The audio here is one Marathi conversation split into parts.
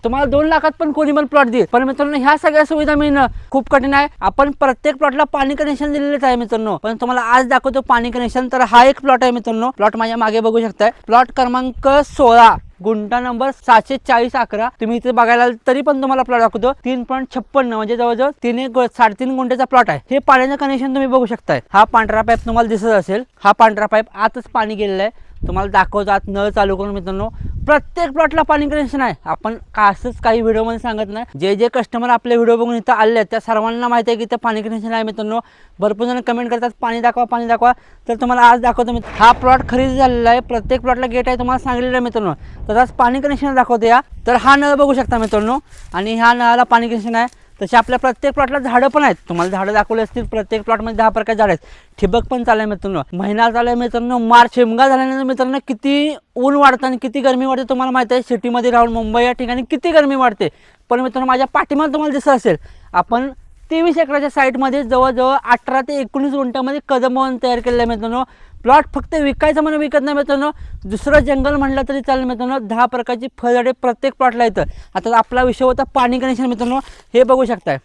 तुम्हाला 2 लाखात पण कोणी पण प्लॉट देईल, पण मित्रांनो ह्या सगळ्या सुविधा मिळणं खूप कठीण आहे. आपण प्रत्येक प्लॉटला पाणी कनेक्शन दिलेलेच आहे मित्रांनो, पण तुम्हाला आज दाखवतो पाणी कनेक्शन. तर हा एक प्लॉट आहे मित्रांनो, प्लॉट माझ्या मागे बघू शकताय, प्लॉट क्रमांक 16, गुंठा नंबर 740-11. तुम्ही इथे बघायला तरी पण तुम्हाला प्लॉट दाखवतो 3.56 म्हणजे जवळजवळ 3.5 गुंठेचा प्लॉट आहे. हे पाण्याचं कनेक्शन तुम्ही बघू शकताय. हा पांढरा पाईप तुम्हाला दिसत असेल, हा पांढरा पाईप आतच पाणी गेलेलं आहे. तुम्हाला दाखवतो आत नळ चालू करून. मित्रांनो प्रत्येक प्लॉटला पाणी कनेक्शन आहे. आपण असंच काही व्हिडिओमध्ये सांगत नाही, जे जे कस्टमर आपले व्हिडिओ बघून इथं आले त्या सर्वांना माहिती आहे की इथं पाणी कनेक्शन आहे. मित्रांनो भरपूर जण कमेंट करतात पाणी दाखवा पाणी दाखवा, तर तुम्हाला आज दाखवतो. हा प्लॉट खरेदी झालेला आहे, प्रत्येक प्लॉटला गेट आहे तुम्हाला सांगितलेलं आहे मित्रांनो. तर आज पाणी कनेक्शन दाखवतो या. तर हा नळ बघू शकता मित्रांनो, आणि ह्या नळाला पाणी कनेक्शन आहे. तसे आपल्या प्रत्येक प्लॉटला झाडं पण आहेत, तुम्हाला झाडं दाखवले असतील. प्रत्येक प्लॉटमध्ये 10 प्रकारचे झाड आहेत. ठिबक पण चालू आहे मित्रांनो. महिना चालू आहे मित्रांनो, मार्च शिमगा झाल्यानंतर मित्रांनो किती ऊन वाढतं आणि किती गरमी वाढते तुम्हाला माहिती आहे. सिटीमध्ये राहून मुंबई या ठिकाणी किती गरमी वाढते. पण मित्रांनो माझ्या पाठीमागे तुम्हाला दिसत असेल, आपण 23 एकराच्या साईटमध्ये जवळजवळ 18 ते 19 गुंठ्यामध्ये कदमवन तयार केलेलं आहे मित्रांनो. प्लॉट फक्त विकायचं म्हणून विकत नाही मित्रांनो, दुसरं जंगल म्हटलं तरी चालेल मित्रांनो. 10 प्रकारची फळझाडे प्रत्येक प्लॉटला येतं. आता आपला विषय होता पाणी कनेक्शन मित्रांनो, हे बघू शकताय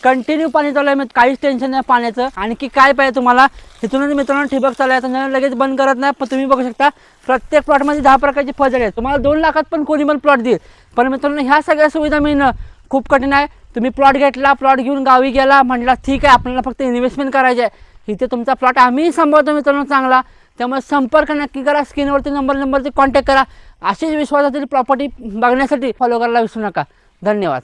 कंटिन्यू पाणी चालू आहे. काहीच टेन्शन नाही पाण्याचं. आणखी काय पाहिजे तुम्हाला, इथूनच मित्रांनो ठिबक चालू आहे. आता लगेच बंद करत नाही, पण तुम्ही बघू शकता प्रत्येक प्लॉटमध्ये 10 प्रकारची फळझाडे आहेत. तुम्हाला 2 लाखात पण कोणी पण प्लॉट देईल, पण मित्रांनो ह्या सगळ्या सुविधा मिळणं खूप कठीण आहे. तुम्ही प्लॉट घेतला, प्लॉट घेऊन गावी गेला, म्हटला ठीक आहे आपल्याला फक्त इन्व्हेस्टमेंट करायची आहे, इथे तुमचा प्लॉट आम्ही सांभाळतो मित्रांनो चांगला. त्यामुळे संपर्क नक्की करा, स्क्रीनवरती नंबरवरती कॉन्टॅक्ट करा. अशीच विश्वासातील प्रॉपर्टी बघण्यासाठी फॉलो करायला विसरू नका. धन्यवाद.